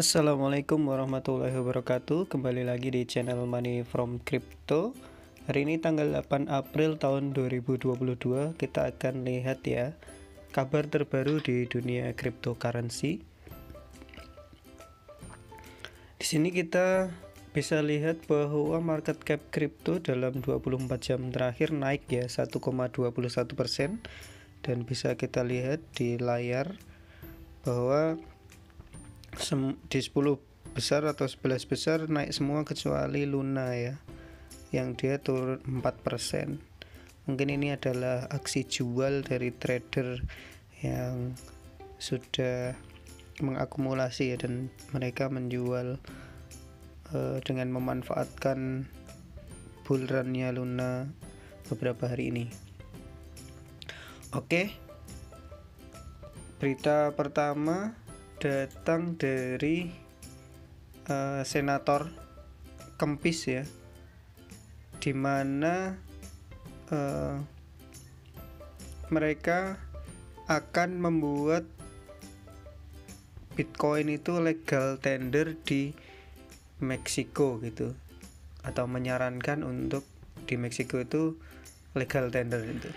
Assalamualaikum warahmatullahi wabarakatuh. Kembali lagi di channel Money from Crypto. Hari ini tanggal 8 April tahun 2022. Kita akan lihat ya kabar terbaru di dunia cryptocurrency. Di sini kita bisa lihat bahwa market cap kripto dalam 24 jam terakhir naik ya 1,21%, dan bisa kita lihat di layar bahwa di 10 besar atau 11 besar naik semua kecuali Luna ya, yang dia turun 4%. Mungkin ini adalah aksi jual dari trader yang sudah mengakumulasi ya, dan mereka menjual dengan memanfaatkan bull run-nya Luna beberapa hari ini. Oke, berita pertama datang dari senator Kempis ya, dimana mereka akan membuat Bitcoin itu legal tender di Meksiko gitu, atau menyarankan untuk di Meksiko itu legal tender itu.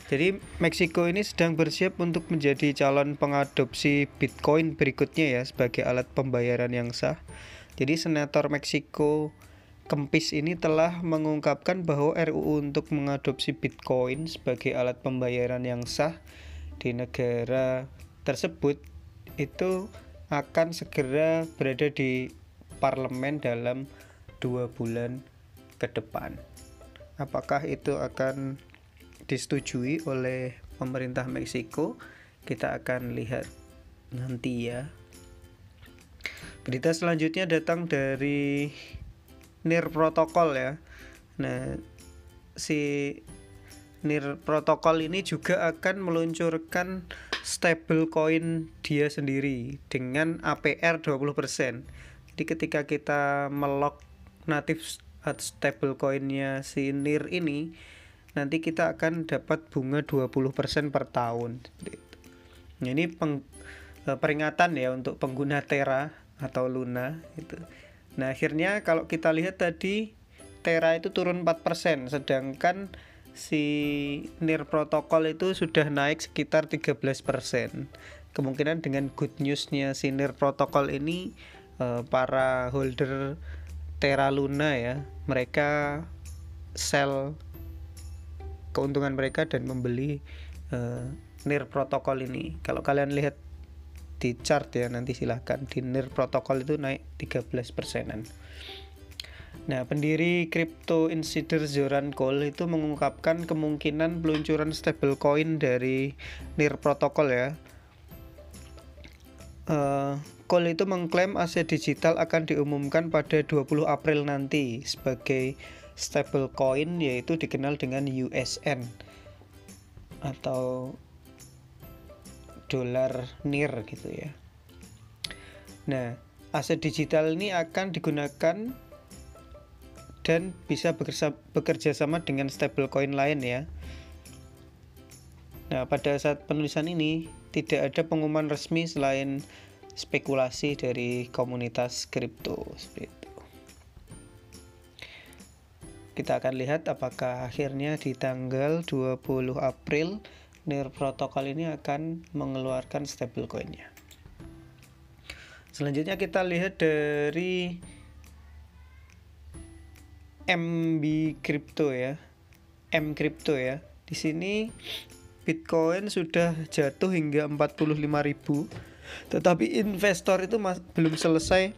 Jadi Meksiko ini sedang bersiap untuk menjadi calon pengadopsi Bitcoin berikutnya ya, sebagai alat pembayaran yang sah. Jadi senator Meksiko Kempis ini telah mengungkapkan bahwa RUU untuk mengadopsi Bitcoin sebagai alat pembayaran yang sah di negara tersebut itu akan segera berada di parlemen dalam 2 bulan ke depan. Apakah itu akan disetujui oleh pemerintah Meksiko? Kita akan lihat nanti ya. Berita selanjutnya datang dari NIR Protocol ya. Nah, si NIR Protocol ini juga akan meluncurkan stablecoin dia sendiri dengan APR 20%. Jadi ketika kita melock native stablecoinnya si NIR ini, nanti kita akan dapat bunga 20% per tahun. Nah, ini peringatan ya untuk pengguna Terra atau Luna gitu. Nah, akhirnya kalau kita lihat tadi Terra itu turun 4%, sedangkan si NIR Protocol itu sudah naik sekitar 13%. Kemungkinan dengan good news-nya si NIR Protocol ini, para holder Terra Luna ya, mereka sell keuntungan mereka dan membeli NIR Protocol ini. Kalau kalian lihat di chart ya, nanti silahkan, di NIR Protocol itu naik 13%-an. Nah, pendiri Crypto Insider Zoran Cole itu mengungkapkan kemungkinan peluncuran stablecoin dari NIR Protocol ya. Cole itu mengklaim aset digital akan diumumkan pada 20 April nanti sebagai stablecoin, yaitu dikenal dengan USN atau dolar NIR gitu ya. Nah, aset digital ini akan digunakan dan bisa bekerja sama dengan stablecoin lain ya. Nah, pada saat penulisan ini tidak ada pengumuman resmi selain spekulasi dari komunitas kripto seperti itu. Kita akan lihat apakah akhirnya di tanggal 20 April NIR Protocol ini akan mengeluarkan stablecoinnya. Selanjutnya kita lihat dari MB Crypto ya. M Crypto ya. Di sini Bitcoin sudah jatuh hingga 45.000, tetapi investor itu belum selesai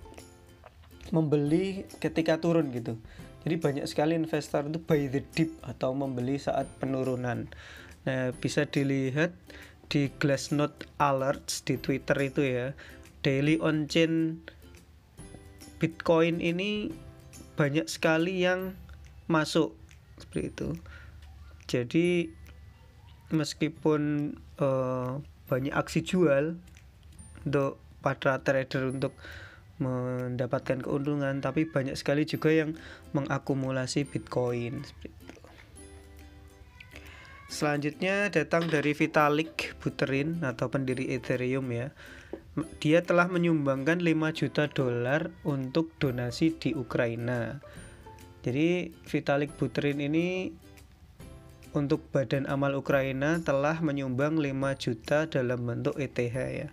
membeli ketika turun gitu. Jadi banyak sekali investor itu buy the dip atau membeli saat penurunan. Nah, bisa dilihat di Glassnode Alerts di Twitter itu ya. Daily on-chain Bitcoin ini banyak sekali yang masuk seperti itu. Jadi meskipun banyak aksi jual untuk para trader untuk mendapatkan keuntungan, tapi banyak sekali juga yang mengakumulasi Bitcoin seperti itu. Selanjutnya datang dari Vitalik Buterin atau pendiri Ethereum ya. dia telah menyumbangkan 5 juta dolar untuk donasi di Ukraina. Jadi Vitalik Buterin ini untuk Badan Amal Ukraina telah menyumbang 5 juta dalam bentuk ETH ya.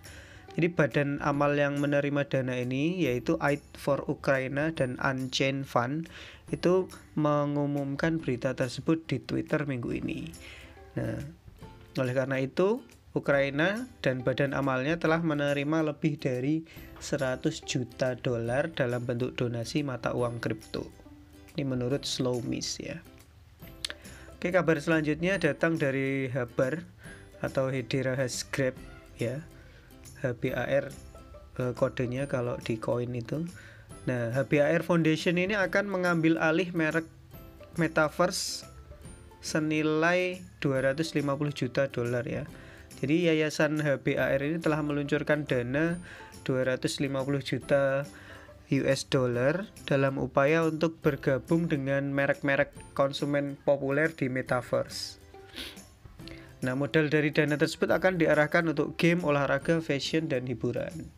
Jadi badan amal yang menerima dana ini yaitu Aid for Ukraine dan Unchained Fund itu mengumumkan berita tersebut di Twitter minggu ini. Nah, oleh karena itu Ukraina dan badan amalnya telah menerima lebih dari 100 juta dolar dalam bentuk donasi mata uang kripto. Ini menurut Slowmiss ya. Oke, kabar selanjutnya datang dari Habar atau Hedera Hashgraph ya. HBAR kodenya kalau di koin itu. Nah, HBAR Foundation ini akan mengambil alih merek Metaverse senilai 250 juta dolar ya. Jadi yayasan HBAR ini telah meluncurkan dana 250 juta US dollar dalam upaya untuk bergabung dengan merek-merek konsumen populer di Metaverse. Nah, modal dari dana tersebut akan diarahkan untuk game, olahraga, fashion, dan hiburan.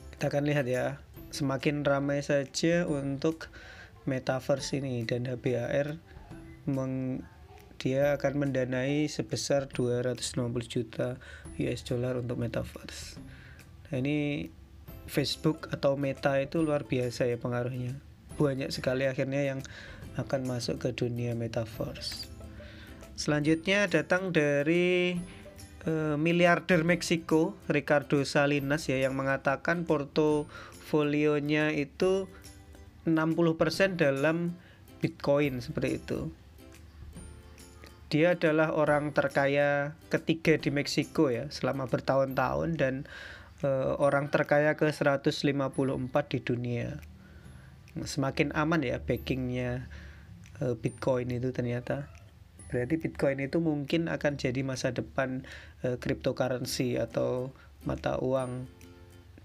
Kita akan lihat ya, semakin ramai saja untuk Metaverse ini, dan HBAR dia akan mendanai sebesar 260 juta US dollar untuk Metaverse. Nah, ini Facebook atau Meta itu luar biasa ya pengaruhnya. Banyak sekali akhirnya yang akan masuk ke dunia Metaverse. Selanjutnya datang dari miliarder Meksiko Ricardo Salinas ya, yang mengatakan portofolionya itu 60% dalam Bitcoin seperti itu. Dia adalah orang terkaya ketiga di Meksiko ya selama bertahun-tahun dan orang terkaya ke 154 di dunia. Semakin aman ya backingnya Bitcoin itu ternyata. Berarti Bitcoin itu mungkin akan jadi masa depan cryptocurrency atau mata uang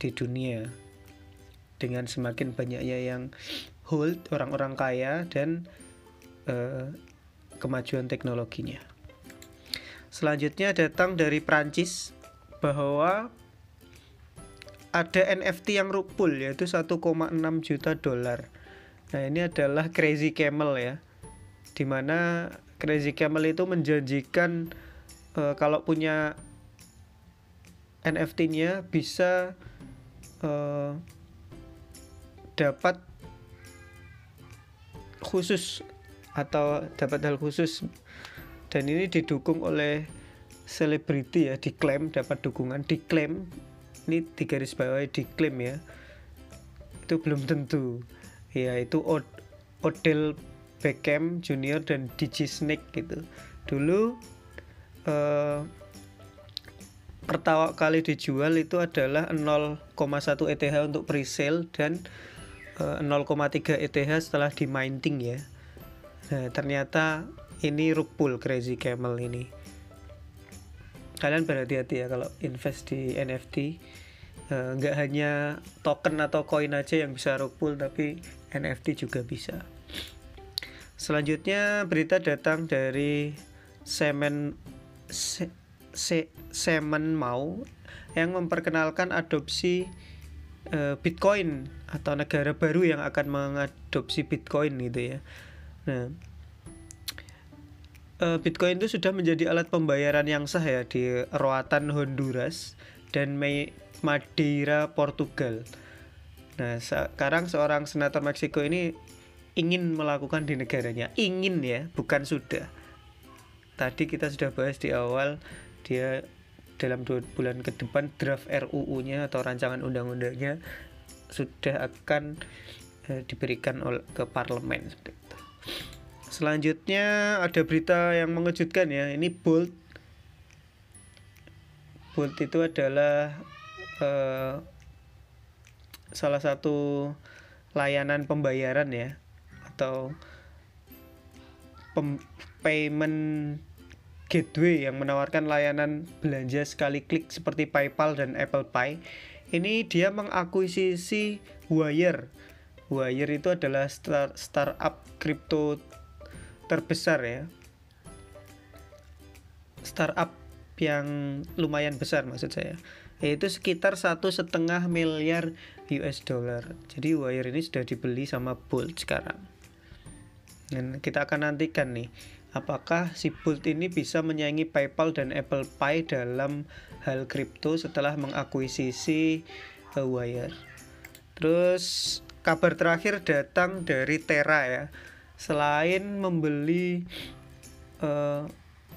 di dunia dengan semakin banyaknya yang hold orang-orang kaya dan kemajuan teknologinya. Selanjutnya datang dari Prancis bahwa ada NFT yang rug-pull yaitu 1,6 juta dolar. Nah, ini adalah Crazy Camel ya, dimana Crazy Camel itu menjanjikan kalau punya NFT-nya bisa dapat khusus atau dapat hal khusus, dan ini didukung oleh selebriti ya, diklaim dapat dukungan, diklaim ini digaris bawahi diklaim ya, itu belum tentu ya, itu Odell Beckham Junior dan DJ Snake gitu. Dulu pertama kali dijual itu adalah 0,1 ETH untuk presale dan 0,3 ETH setelah di minting ya. Nah, ternyata ini rug-pull Crazy Camel ini. Kalian berhati-hati ya kalau invest di NFT. Nggak hanya token atau koin aja yang bisa rug-pull, tapi NFT juga bisa. Selanjutnya berita datang dari Semen Mau yang memperkenalkan adopsi Bitcoin atau negara baru yang akan mengadopsi Bitcoin gitu ya. Nah, Bitcoin itu sudah menjadi alat pembayaran yang sah ya di Roatan Honduras dan Madeira Portugal. Nah, sekarang seorang senator Meksiko ini ingin melakukan di negaranya, ingin ya, bukan sudah. Tadi kita sudah bahas di awal, dia dalam 2 bulan ke depan draft RUU-nya atau rancangan undang-undangnya sudah akan diberikan ke parlemen seperti itu. Selanjutnya ada berita yang mengejutkan ya, ini Bolt. Bolt itu adalah salah satu layanan pembayaran ya, atau payment gateway yang menawarkan layanan belanja sekali klik seperti PayPal dan Apple Pay. Ini dia mengakuisisi Wire. Wire itu adalah startup kripto terbesar ya. Startup yang lumayan besar maksud saya, yaitu sekitar 1,5 miliar US dollar. Jadi Wire ini sudah dibeli sama Bolt sekarang. Dan kita akan nantikan nih, apakah si Bolt ini bisa menyaingi PayPal dan Apple Pay dalam hal kripto setelah mengakuisisi Wire. Terus kabar terakhir datang dari Terra ya. Selain membeli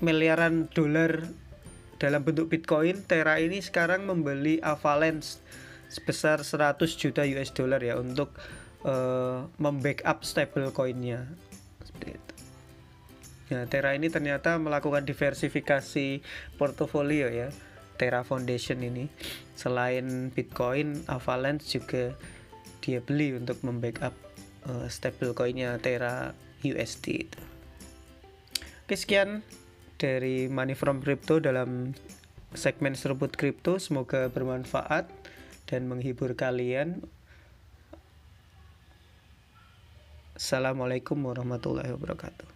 miliaran dolar dalam bentuk Bitcoin, Terra ini sekarang membeli Avalanche sebesar 100 juta US dollar ya untuk membackup stablecoin-nya. Seperti itu. Ya, Terra ini ternyata melakukan diversifikasi portofolio ya. Terra Foundation ini selain Bitcoin, Avalanche juga dia beli untuk membackup stablecoin-nya Terra USD itu. Oke, sekian dari Money from Crypto dalam segmen seruput kripto. Semoga bermanfaat dan menghibur kalian. Assalamualaikum warahmatullahi wabarakatuh.